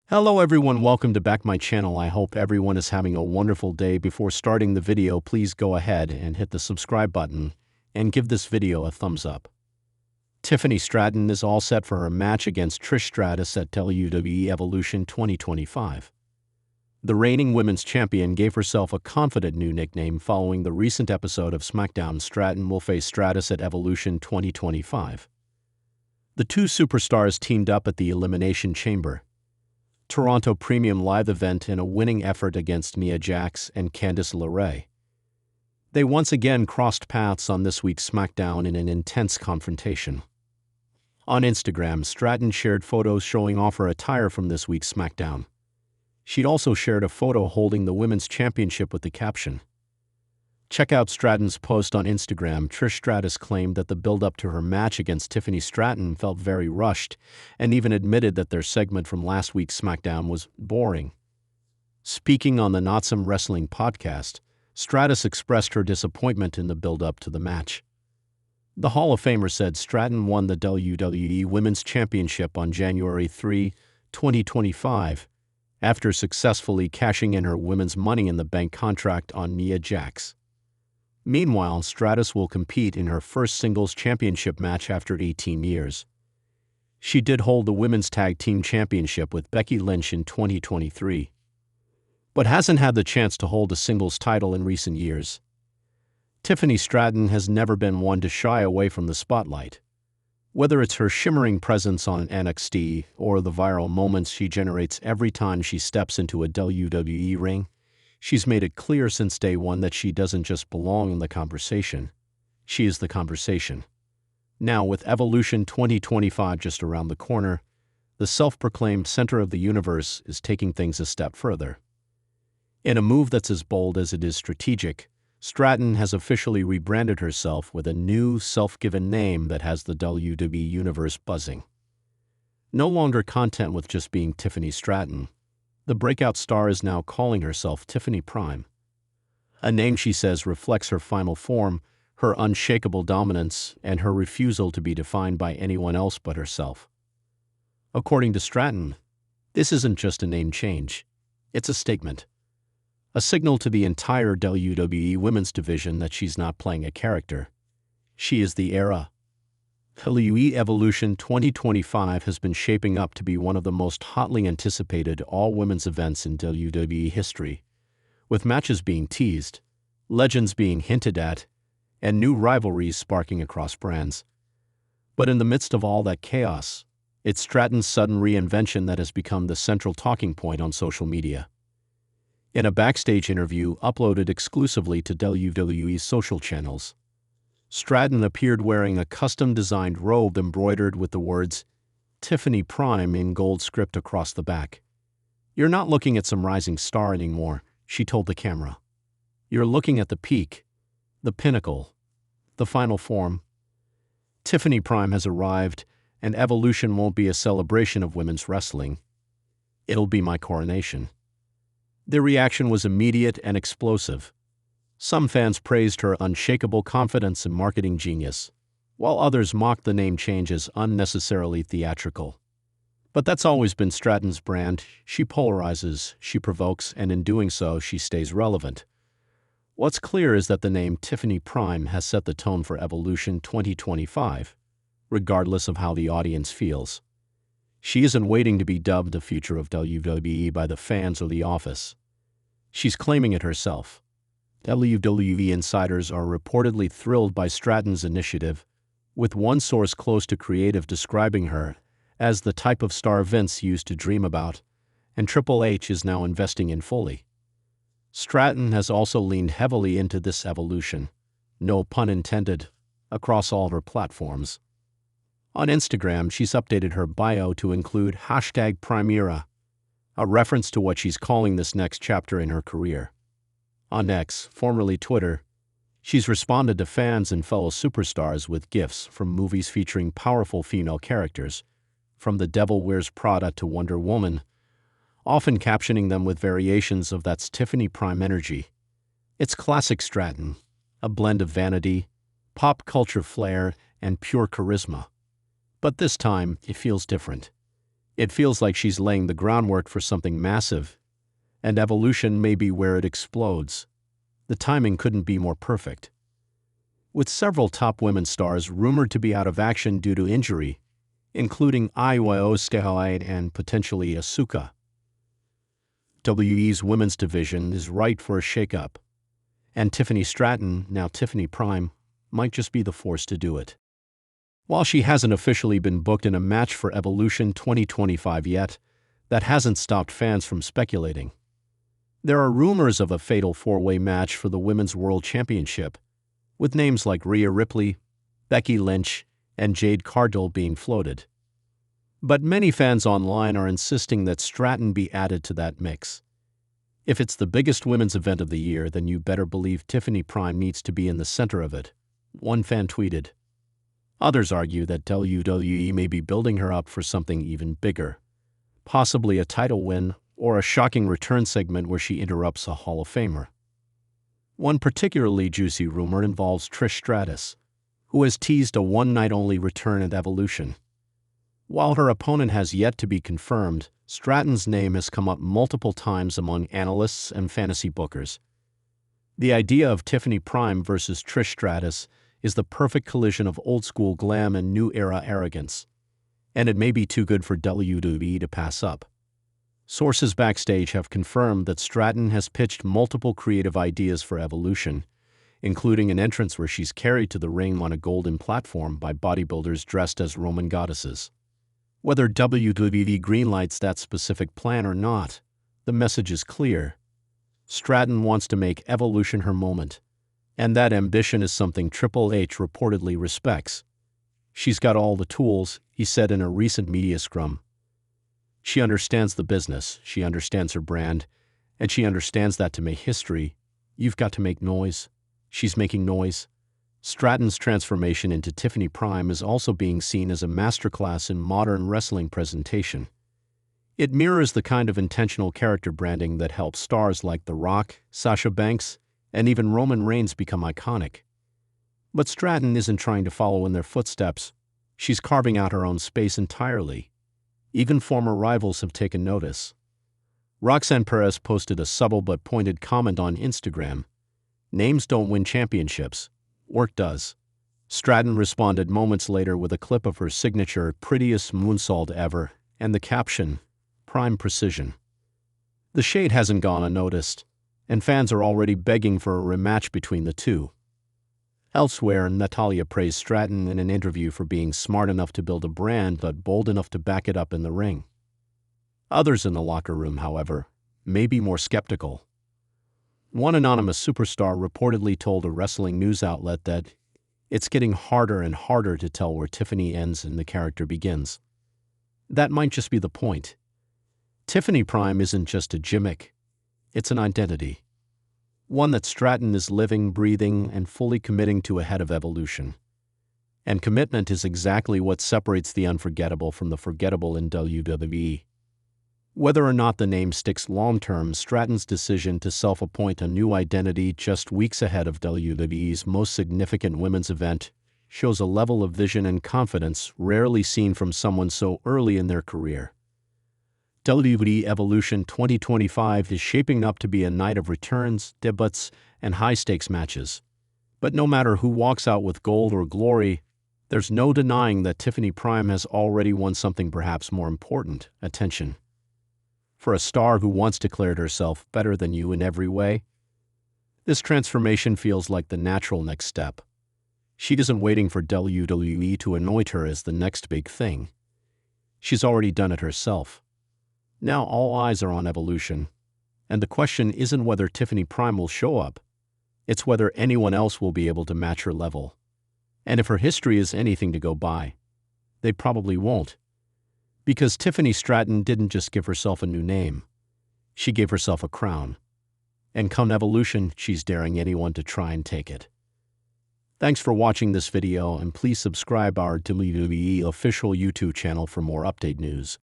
Hello everyone, welcome to back my channel. I hope everyone is having a wonderful day. Before starting the video, please go ahead and hit the subscribe button and give this video a thumbs up. Tiffany Stratton is all set for her match against Trish Stratus at WWE Evolution 2025. The reigning women's champion gave herself a confident new nickname following the recent episode of SmackDown. Stratton will face Stratus at Evolution 2025. The two superstars teamed up at the Elimination Chamber, Toronto Premium Live event in a winning effort against Nia Jax and Candice LeRae. They once again crossed paths on this week's SmackDown in an intense confrontation. On Instagram, Stratton shared photos showing off her attire from this week's SmackDown. She'd also shared a photo holding the Women's Championship with the caption, "Check out Stratton's post on Instagram." Trish Stratus claimed that the build-up to her match against Tiffany Stratton felt very rushed and even admitted that their segment from last week's SmackDown was boring. Speaking on the Not Some Wrestling podcast, Stratus expressed her disappointment in the build-up to the match. The Hall of Famer said Stratton won the WWE Women's Championship on January 3, 2025, after successfully cashing in her Women's Money in the Bank contract on Nia Jax. Meanwhile, Stratus will compete in her first singles championship match after 18 years. She did hold the Women's Tag Team Championship with Becky Lynch in 2023, but hasn't had the chance to hold a singles title in recent years. Tiffany Stratton has never been one to shy away from the spotlight. Whether it's her shimmering presence on NXT or the viral moments she generates every time she steps into a WWE ring, she's made it clear since day one that she doesn't just belong in the conversation. She is the conversation. Now, with Evolution 2025 just around the corner, the self-proclaimed center of the universe is taking things a step further. In a move that's as bold as it is strategic, Stratton has officially rebranded herself with a new, self-given name that has the WWE universe buzzing. No longer content with just being Tiffany Stratton, the breakout star is now calling herself Tiffany Prime, a name she says reflects her final form, her unshakable dominance, and her refusal to be defined by anyone else but herself. According to Stratton, this isn't just a name change, it's a statement, a signal to the entire WWE women's division that she's not playing a character. She is the era. WWE Evolution 2025 has been shaping up to be one of the most hotly anticipated all-women's events in WWE history, with matches being teased, legends being hinted at, and new rivalries sparking across brands. But in the midst of all that chaos, it's Stratton's sudden reinvention that has become the central talking point on social media. In a backstage interview uploaded exclusively to WWE's social channels, Stratton appeared wearing a custom-designed robe embroidered with the words Tiffany Prime in gold script across the back. "You're not looking at some rising star anymore," she told the camera. "You're looking at the peak, the pinnacle, the final form. Tiffany Prime has arrived, and Evolution won't be a celebration of women's wrestling. It'll be my coronation." The reaction was immediate and explosive. Some fans praised her unshakable confidence and marketing genius, while others mocked the name change as unnecessarily theatrical. But that's always been Stratton's brand. She polarizes, she provokes, and in doing so, she stays relevant. What's clear is that the name Tiffany Prime has set the tone for Evolution 2025, regardless of how the audience feels. She isn't waiting to be dubbed the future of WWE by the fans or the office. She's claiming it herself. WWE insiders are reportedly thrilled by Stratton's initiative, with one source close to creative describing her as the type of star Vince used to dream about, and Triple H is now investing in fully. Stratton has also leaned heavily into this evolution, no pun intended, across all her platforms. On Instagram, she's updated her bio to include #PrimeEra, a reference to what she's calling this next chapter in her career. On X, formerly Twitter, she's responded to fans and fellow superstars with gifs from movies featuring powerful female characters, from The Devil Wears Prada to Wonder Woman, often captioning them with variations of "That's Tiffany Prime" energy. It's classic Stratton, a blend of vanity, pop culture flair, and pure charisma. But this time, it feels different. It feels like she's laying the groundwork for something massive, and Evolution may be where it explodes. The timing couldn't be more perfect. With several top women stars rumored to be out of action due to injury, including Io Shirai and potentially Asuka, WWE's women's division is ripe for a shakeup, and Tiffany Stratton, now Tiffany Prime, might just be the force to do it. While she hasn't officially been booked in a match for Evolution 2025 yet, that hasn't stopped fans from speculating. There are rumors of a fatal four-way match for the Women's World Championship, with names like Rhea Ripley, Becky Lynch, and Jade Cargill being floated. But many fans online are insisting that Stratton be added to that mix. If it's the biggest women's event of the year, then you better believe Tiffany Prime needs to be in the center of it, one fan tweeted. Others argue that WWE may be building her up for something even bigger, possibly a title win or a shocking return segment where she interrupts a Hall of Famer. One particularly juicy rumor involves Trish Stratus, who has teased a one-night-only return at Evolution. While her opponent has yet to be confirmed, Stratton's name has come up multiple times among analysts and fantasy bookers. The idea of Tiffany Prime versus Trish Stratus is the perfect collision of old-school glam and new-era arrogance, and it may be too good for WWE to pass up. Sources backstage have confirmed that Stratton has pitched multiple creative ideas for Evolution, including an entrance where she's carried to the ring on a golden platform by bodybuilders dressed as Roman goddesses. Whether WWE greenlights that specific plan or not, the message is clear. Stratton wants to make Evolution her moment, and that ambition is something Triple H reportedly respects. She's got all the tools, he said in a recent media scrum. She understands the business, she understands her brand, and she understands that to make history, you've got to make noise. She's making noise. Stratton's transformation into Tiffany Prime is also being seen as a masterclass in modern wrestling presentation. It mirrors the kind of intentional character branding that helps stars like The Rock, Sasha Banks, and even Roman Reigns become iconic. But Stratton isn't trying to follow in their footsteps. She's carving out her own space entirely. Even former rivals have taken notice. Roxanne Perez posted a subtle but pointed comment on Instagram. Names don't win championships. Work does. Stratton responded moments later with a clip of her signature prettiest moonsault ever and the caption, "Prime Precision." The shade hasn't gone unnoticed, and fans are already begging for a rematch between the two. Elsewhere, Natalya praised Stratton in an interview for being smart enough to build a brand but bold enough to back it up in the ring. Others in the locker room, however, may be more skeptical. One anonymous superstar reportedly told a wrestling news outlet that it's getting harder and harder to tell where Tiffany ends and the character begins. That might just be the point. Tiffany Prime isn't just a gimmick, it's an identity. One that Stratton is living, breathing, and fully committing to ahead of Evolution. And commitment is exactly what separates the unforgettable from the forgettable in WWE. Whether or not the name sticks long-term, Stratton's decision to self-appoint a new identity just weeks ahead of WWE's most significant women's event shows a level of vision and confidence rarely seen from someone so early in their career. WWE Evolution 2025 is shaping up to be a night of returns, debuts, and high-stakes matches. But no matter who walks out with gold or glory, there's no denying that Tiffany Prime has already won something perhaps more important: attention. For a star who once declared herself better than you in every way, this transformation feels like the natural next step. She isn't waiting for WWE to anoint her as the next big thing. She's already done it herself. Now all eyes are on Evolution, and the question isn't whether Tiffany Prime will show up, it's whether anyone else will be able to match her level. And if her history is anything to go by, they probably won't. Because Tiffany Stratton didn't just give herself a new name, she gave herself a crown. And come Evolution, she's daring anyone to try and take it. Thanks for watching this video, and please subscribe our WWE official YouTube channel for more update news.